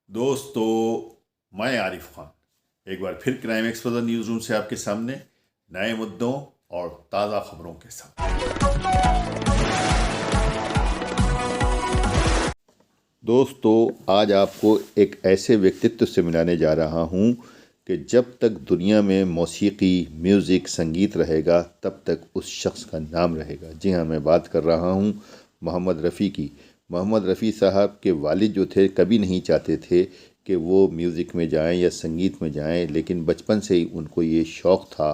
दोस्तों, मैं आरिफ खान एक बार फिर क्राइम एक्सप्लोजर न्यूज़ रूम से आपके सामने नए मुद्दों और ताज़ा खबरों के साथ। दोस्तों, आज आपको एक ऐसे व्यक्तित्व से मिलाने जा रहा हूं कि जब तक दुनिया में मौसीकी, म्यूज़िक, संगीत रहेगा तब तक उस शख्स का नाम रहेगा। जी हाँ, मैं बात कर रहा हूं मोहम्मद रफ़ी की। मोहम्मद रफ़ी साहब के वालिद जो थे कभी नहीं चाहते थे कि वो म्यूज़िक में जाएं या संगीत में जाएं, लेकिन बचपन से ही उनको ये शौक़ था।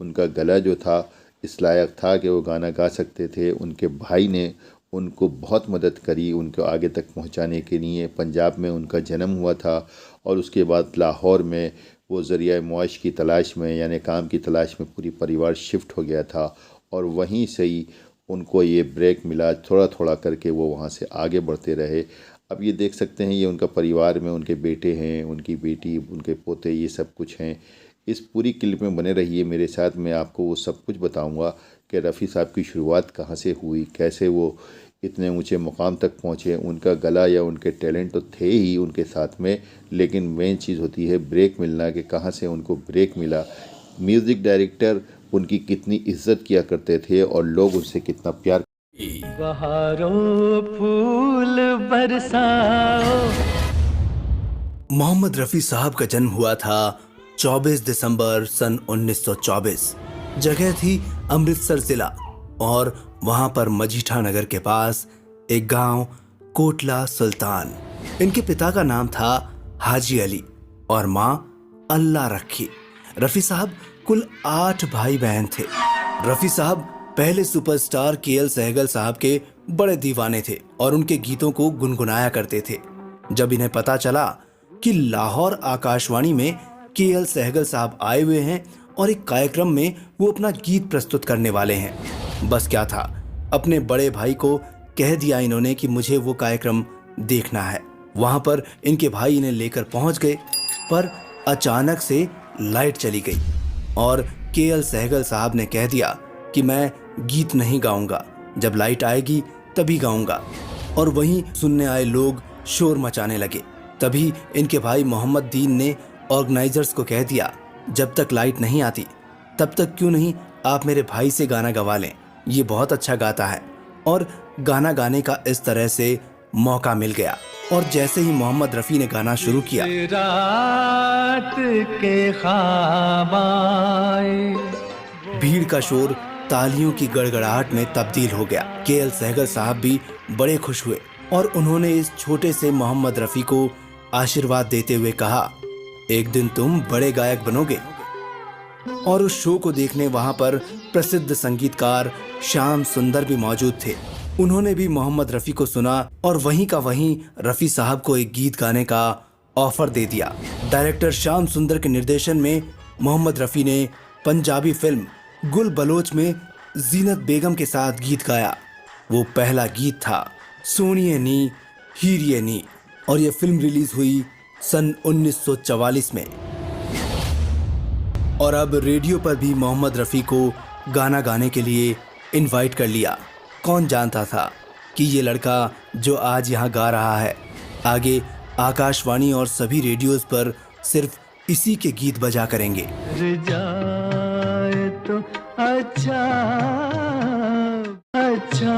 उनका गला जो था इस लायक था कि वो गाना गा सकते थे। उनके भाई ने उनको बहुत मदद करी उनको आगे तक पहुंचाने के लिए। पंजाब में उनका जन्म हुआ था और उसके बाद लाहौर में वो ज़रिया मुआश की तलाश में यानी काम की तलाश में पूरी परिवार शिफ्ट हो गया था और वहीं से ही उनको ये ब्रेक मिला। थोड़ा थोड़ा करके वो वहाँ से आगे बढ़ते रहे। अब ये देख सकते हैं, ये उनका परिवार में उनके बेटे हैं, उनकी बेटी, उनके पोते, ये सब कुछ हैं। इस पूरी क्लिप में बने रहिए मेरे साथ। मैं आपको वो सब कुछ बताऊंगा कि रफ़ी साहब की शुरुआत कहाँ से हुई, कैसे वो इतने ऊंचे मुकाम तक पहुँचे। उनका गला या उनके टैलेंट तो थे ही उनके साथ में, लेकिन मेन चीज़ होती है ब्रेक मिलना, कि कहाँ से उनको ब्रेक मिला। म्यूज़िक डायरेक्टर उनकी कितनी इज्जत किया करते थे और लोग उनसे कितना प्यार। बहारों फूल बरसाओ। मोहम्मद रफ़ी साहब का जन्म हुआ था 24 दिसंबर सन 1924। जगह थी अमृतसर जिला और वहां पर मजीठा नगर के पास एक गांव कोटला सुल्तान। इनके पिता का नाम था हाजी अली और माँ अल्लाह रखी। रफ़ी साहब कुल 8 भाई बहन थे। रफ़ी साहब पहले सुपरस्टार केएल सहगल साहब के बड़े दीवाने थे और उनके गीतों को गुनगुनाया करते थे। जब इन्हें पता चला कि लाहौर आकाशवाणी में केएल सहगल साहब आए हुए हैं और एक कार्यक्रम में वो अपना गीत प्रस्तुत करने वाले हैं, बस क्या था, अपने बड़े भाई को कह दिया इन्होंने कि मुझे वो कार्यक्रम देखना है। वहां पर इनके भाई इन्हें लेकर पहुंच गए, पर अचानक से लाइट चली गई और केएल सहगल साहब ने कह दिया कि मैं गीत नहीं गाऊंगा, जब लाइट आएगी तभी गाऊंगा। और वहीं सुनने आए लोग शोर मचाने लगे। तभी इनके भाई मोहम्मद दीन ने ऑर्गेनाइजर्स को कह दिया, जब तक लाइट नहीं आती तब तक क्यों नहीं आप मेरे भाई से गाना गवा लें, ये बहुत अच्छा गाता है। और गाना गाने का इस तरह से मौका मिल गया और जैसे ही मोहम्मद रफ़ी ने गाना शुरू किया, रात के ख्वाब आए। भीड़ का शोर तालियों की गड़गड़ाहट में तब्दील हो गया। केएल सहगल साहब भी बड़े खुश हुए और उन्होंने इस छोटे से मोहम्मद रफ़ी को आशीर्वाद देते हुए कहा, एक दिन तुम बड़े गायक बनोगे। और उस शो को देखने वहां पर प्रसिद्ध संगीतकार श्याम सुंदर भी मौजूद थे। उन्होंने भी मोहम्मद रफ़ी को सुना और वहीं का वहीं रफ़ी साहब को एक गीत गाने का ऑफर दे दिया। डायरेक्टर श्याम सुंदर के निर्देशन में मोहम्मद रफ़ी ने पंजाबी फिल्म गुल बलोच में जीनत बेगम के साथ गीत गाया। वो पहला गीत था सोनिए नी हीरिए नी और ये फिल्म रिलीज हुई सन 1944 में। और अब रेडियो पर भी मोहम्मद रफ़ी को गाना गाने के लिए इनवाइट कर लिया। कौन जानता था कि ये लड़का जो आज यहाँ गा रहा है, आगे आकाशवाणी और सभी रेडियोस पर सिर्फ इसी के गीत बजा करेंगे। जाए तो अच्छा अच्छा।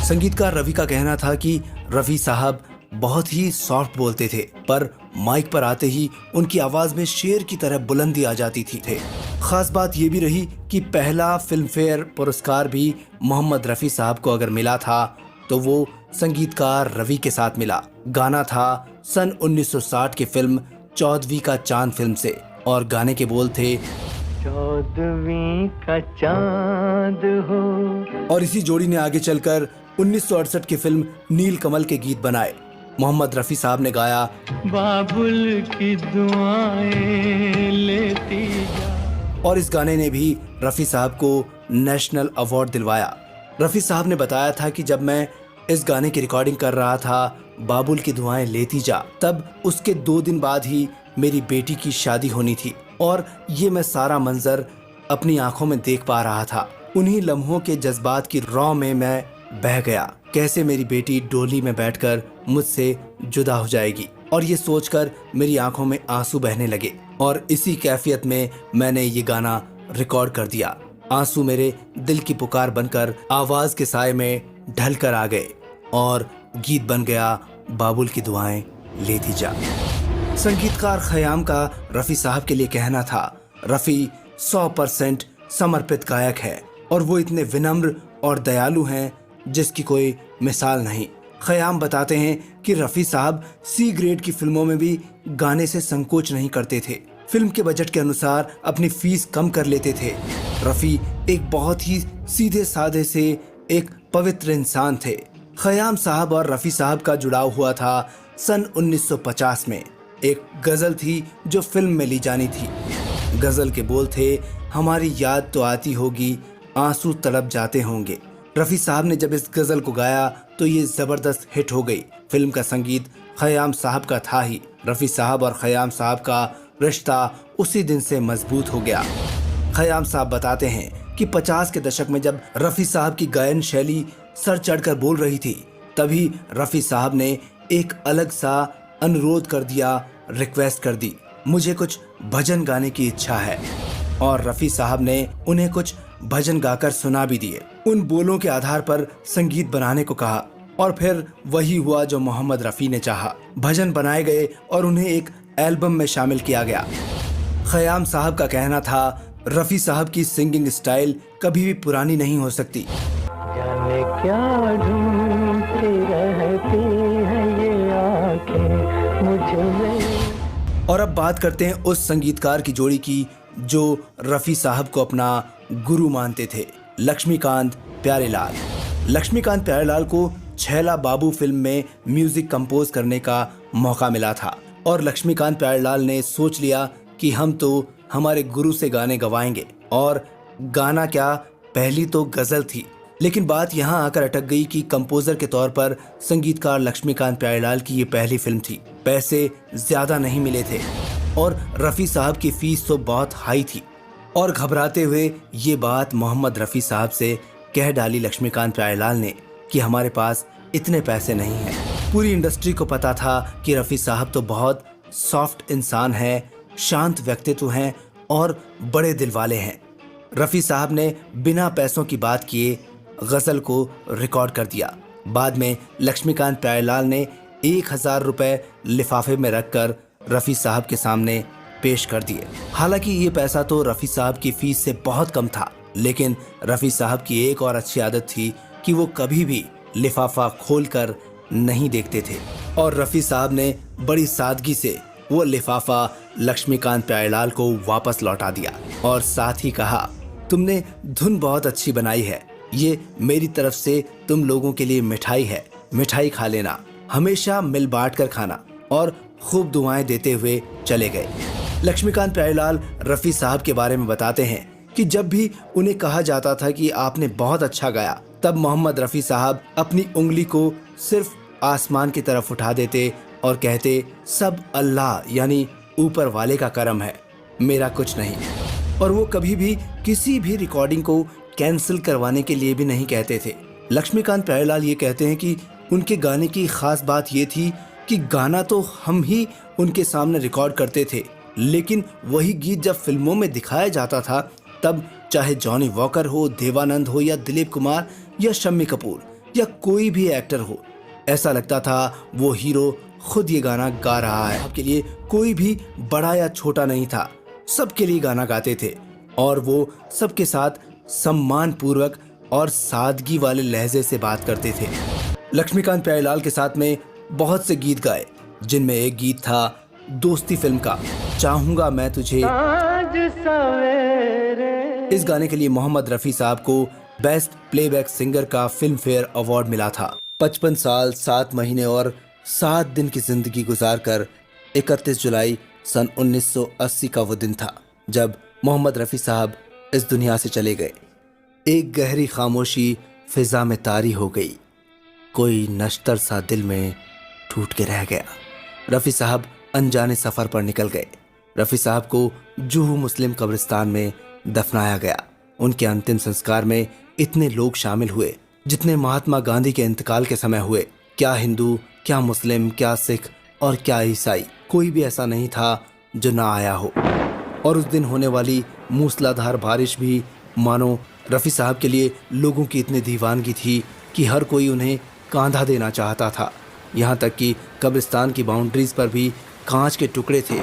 संगीतकार रवि का कहना था कि रफ़ी साहब बहुत ही सॉफ्ट बोलते थे, पर माइक पर आते ही उनकी आवाज में शेर की तरह बुलंदी आ जाती थी। खास बात यह भी रही कि पहला फिल्म फेयर पुरस्कार भी मोहम्मद रफ़ी साहब को अगर मिला था तो वो संगीतकार रवि के साथ मिला। गाना था सन 1960 की फिल्म 14वीं का चांद फिल्म से और गाने के बोल थे, 14वीं का चांद हो। और इसी जोड़ी ने आगे चलकर 1968 की फिल्म नील कमल के गीत बनाए। मोहम्मद रफ़ी साहब ने गाया, बाबुल की दुआएं लेती जा। और इस गाने ने भी रफ़ी साहब को नेशनल अवार्ड दिलवाया। रफ़ी साहब ने बताया था कि जब मैं इस गाने की रिकॉर्डिंग कर रहा था, बाबुल की दुआएं लेती जा, तब उसके 2 दिन बाद ही मेरी बेटी की शादी होनी थी और ये मैं सारा मंजर अपनी आंखों में देख पा रहा था। उन्हीं लम्हों के जज्बात की रौ में मैं बह गया। कैसे मेरी बेटी डोली में बैठकर मुझसे जुदा हो जाएगी, और ये सोचकर मेरी आंखों में आंसू बहने लगे। और इसी कैफियत में मैंने ये गाना रिकॉर्ड कर दिया। आंसू मेरे दिल की पुकार बनकर आवाज के साए में ढल कर आ गए और गीत बन गया बाबुल की दुआएं लेती जा। संगीतकार खयाम का रफी साहब के लिए कहना था, रफी 100% समर्पित गायक है और वो इतने विनम्र और दयालु हैं जिसकी कोई मिसाल नहीं। खयाम बताते हैं कि रफी साहब सी ग्रेड की फिल्मों में भी गाने से संकोच नहीं करते थे। फिल्म के बजट के अनुसार अपनी फीस कम कर लेते थे। रफी एक बहुत ही सीधे साधे से एक पवित्र इंसान थे। खयाम साहब और रफी साहब का जुड़ाव हुआ था सन 1950 में। एक गजल थी जो फिल्म में ली जानी थी। गजल के बोल थे, हमारी याद तो आती होगी, आंसू तड़प जाते होंगे। रफी साहब ने जब इस गजल को गाया तो ये जबरदस्त हिट हो गई। फिल्म का संगीत खयाम साहब का था ही। रफी साहब और खयाम साहब का रिश्ता उसी दिन से मजबूत हो गया। खयाम साहब बताते हैं कि 50 के दशक में जब रफी साहब की गायन शैली सर चढ़कर बोल रही थी, तभी रफी साहब ने एक अलग सा अनुरोध कर दिया, रिक्वेस्ट कर दी, मुझे कुछ भजन गाने की इच्छा है। और रफी साहब ने उन्हें कुछ भजन गाकर सुना भी दिए। उन बोलों के आधार पर संगीत बनाने को कहा और फिर वही हुआ जो मोहम्मद रफी ने चाहा। भजन बनाए गए और उन्हें एक एल्बम में शामिल किया गया। खयाम साहब का कहना था, रफी साहब की सिंगिंग स्टाइल कभी भी पुरानी नहीं हो सकती। जाने क्या ढूंढती रहती हैं ये आंखें मुझ में। और अब बात करते हैं उस संगीतकार की जोड़ी की जो रफी साहब को अपना गुरु मानते थे, लक्ष्मीकांत प्यारेलाल। लक्ष्मीकांत प्यारेलाल को छैला बाबू फिल्म में म्यूजिक कंपोज करने का मौका मिला था और लक्ष्मीकांत प्यारेलाल ने सोच लिया कि हम तो हमारे गुरु से गाने गवाएंगे। और गाना क्या, पहली तो गजल थी, लेकिन बात यहाँ आकर अटक गई कि कंपोजर के तौर पर संगीतकार लक्ष्मीकांत प्यारेलाल की ये पहली फिल्म थी। पैसे ज्यादा नहीं मिले थे और रफी साहब की फीस तो बहुत हाई थी। और घबराते हुए ये बात मोहम्मद रफी साहब से कह डाली लक्ष्मीकांत प्यारेलाल ने कि हमारे पास इतने पैसे नहीं हैं। पूरी इंडस्ट्री को पता था कि रफी साहब तो बहुत सॉफ्ट इंसान है, शांत व्यक्तित्व हैं और बड़े दिल वाले हैं। रफी साहब ने बिना पैसों की बात किए गजल को रिकॉर्ड कर दिया। बाद में लक्ष्मीकांत प्यारेलाल ने 1000 रुपए लिफाफे में रखकर रफी साहब के सामने पेश कर दिए। हालांकि ये पैसा तो रफी साहब की फीस से बहुत कम था, लेकिन रफी साहब की एक और अच्छी आदत थी कि वो कभी भी लिफाफा खोलकर नहीं देखते थे। और रफी साहब ने बड़ी सादगी से वो लिफाफा लक्ष्मीकांत प्यारेलाल को वापस लौटा दिया और साथ ही कहा, तुमने धुन बहुत अच्छी बनाई है, ये मेरी तरफ से तुम लोगों के लिए मिठाई है, मिठाई खा लेना, हमेशा मिल बांट कर खाना। और खूब दुआएं देते हुए चले गए। लक्ष्मीकांत प्यारेलाल रफी साहब के बारे में बताते हैं कि जब भी उन्हें कहा जाता था कि आपने बहुत अच्छा गाया, तब मोहम्मद रफी साहब अपनी उंगली को सिर्फ आसमान की तरफ उठा देते और कहते, सब अल्लाह यानी ऊपर वाले का करम है, मेरा कुछ नहीं। और वो कभी भी किसी भी रिकॉर्डिंग को कैंसिल करवाने के लिए भी नहीं कहते थे। लक्ष्मीकांत प्यारेलाल ये कहते हैं कि उनके गाने की खास बात ये थी कि गाना तो हम ही उनके सामने रिकॉर्ड करते थे, लेकिन वही गीत जब फिल्मों में दिखाया जाता था, तब चाहे जॉनी वॉकर हो, देवानंद हो या दिलीप कुमार या शम्मी कपूर या कोई भी एक्टर हो, ऐसा लगता था वो हीरो खुद ये गाना गा रहा है। आपके लिए कोई भी बड़ा या छोटा नहीं था, सबके लिए गाना गाते थे और वो सबके साथ सम्मान पूर्वक और सादगी वाले लहजे से बात करते थे। लक्ष्मीकांत प्यारेलाल के साथ में बहुत से गीत गाए, जिनमें एक गीत था दोस्ती फिल्म का, चाहूंगा मैं तुझे। आज सवेरे। इस गाने के लिए मोहम्मद रफी साहब को बेस्ट प्लेबैक सिंगर का फिल्म फेयर अवार्ड मिला था। 55 साल 7 महीने और 7 दिन की जिंदगी गुजारकर 31 जुलाई सन 1980 का वो दिन था जब मोहम्मद रफी साहब इस दुनिया से चले गए। एक गहरी खामोशी फिजा में तारी हो गई, कोई नश्तर सा दिल में टूट के रह गया। रफी साहब अनजाने सफर पर निकल गए। रफी साहब को जुहू मुस्लिम कब्रिस्तान में दफनाया गया। उनके अंतिम संस्कार में इतने लोग शामिल हुए जितने महात्मा गांधी के इंतकाल के समय हुए, क्या हिंदू, क्या मुस्लिम, क्या सिख और क्या ईसाई, कोई भी ऐसा नहीं था जो ना आया हो। और उस दिन होने वाली मूसलाधार बारिश भी मानो रफ़ी साहब के लिए लोगों की इतनी दीवानगी थी कि हर कोई उन्हें कांधा देना चाहता था। यहाँ तक कि कब्रिस्तान की बाउंड्रीज पर भी कांच के टुकड़े थे,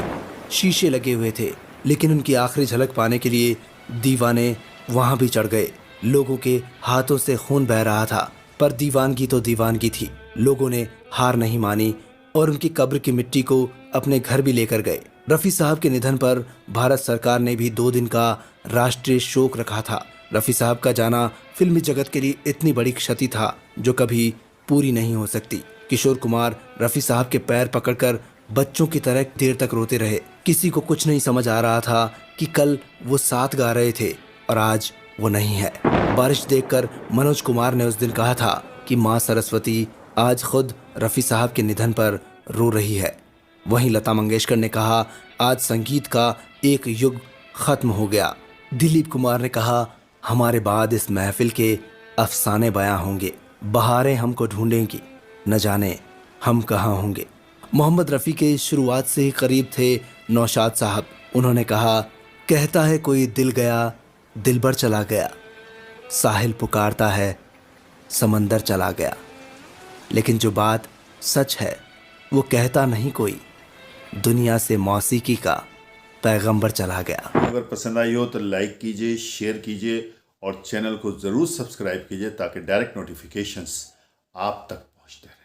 शीशे लगे हुए थे, लेकिन उनकी आखिरी झलक पाने के लिए दीवाने वहाँ भी चढ़ गए। लोगों के हाथों से खून बह रहा था, पर दीवानगी तो दीवानगी थी। लोगों ने हार नहीं मानी और उनकी कब्र की मिट्टी को अपने घर भी लेकर गए। रफ़ी साहब के निधन पर भारत सरकार ने भी 2 दिन का राष्ट्रीय शोक रखा था। रफ़ी साहब का जाना फिल्मी जगत के लिए इतनी बड़ी क्षति था जो कभी पूरी नहीं हो सकती। किशोर कुमार रफ़ी साहब के पैर पकड़कर बच्चों की तरह देर तक रोते रहे। किसी को कुछ नहीं समझ आ रहा था कि कल वो साथ गा रहे थे और आज वो नहीं है। बारिश देखकर मनोज कुमार ने उस दिन कहा था कि माँ सरस्वती आज खुद रफ़ी साहब के निधन पर रो रही है। वहीं लता मंगेशकर ने कहा, आज संगीत का एक युग खत्म हो गया। दिलीप कुमार ने कहा, हमारे बाद इस महफिल के अफसाने बयां होंगे, बहारें हमको ढूंढेंगी, न जाने हम कहाँ होंगे। मोहम्मद रफ़ी के शुरुआत से ही करीब थे नौशाद साहब। उन्होंने कहा, कहता है कोई दिल गया, दिलबर चला गया, साहिल पुकारता है, समंदर चला गया। लेकिन जो बात सच है वो कहता नहीं कोई, दुनिया से मौसीकी का पैगंबर चला गया। अगर पसंद आई हो तो लाइक कीजिए, शेयर कीजिए और चैनल को ज़रूर सब्सक्राइब कीजिए ताकि डायरेक्ट नोटिफिकेशंस आप तक पहुंचते रहें।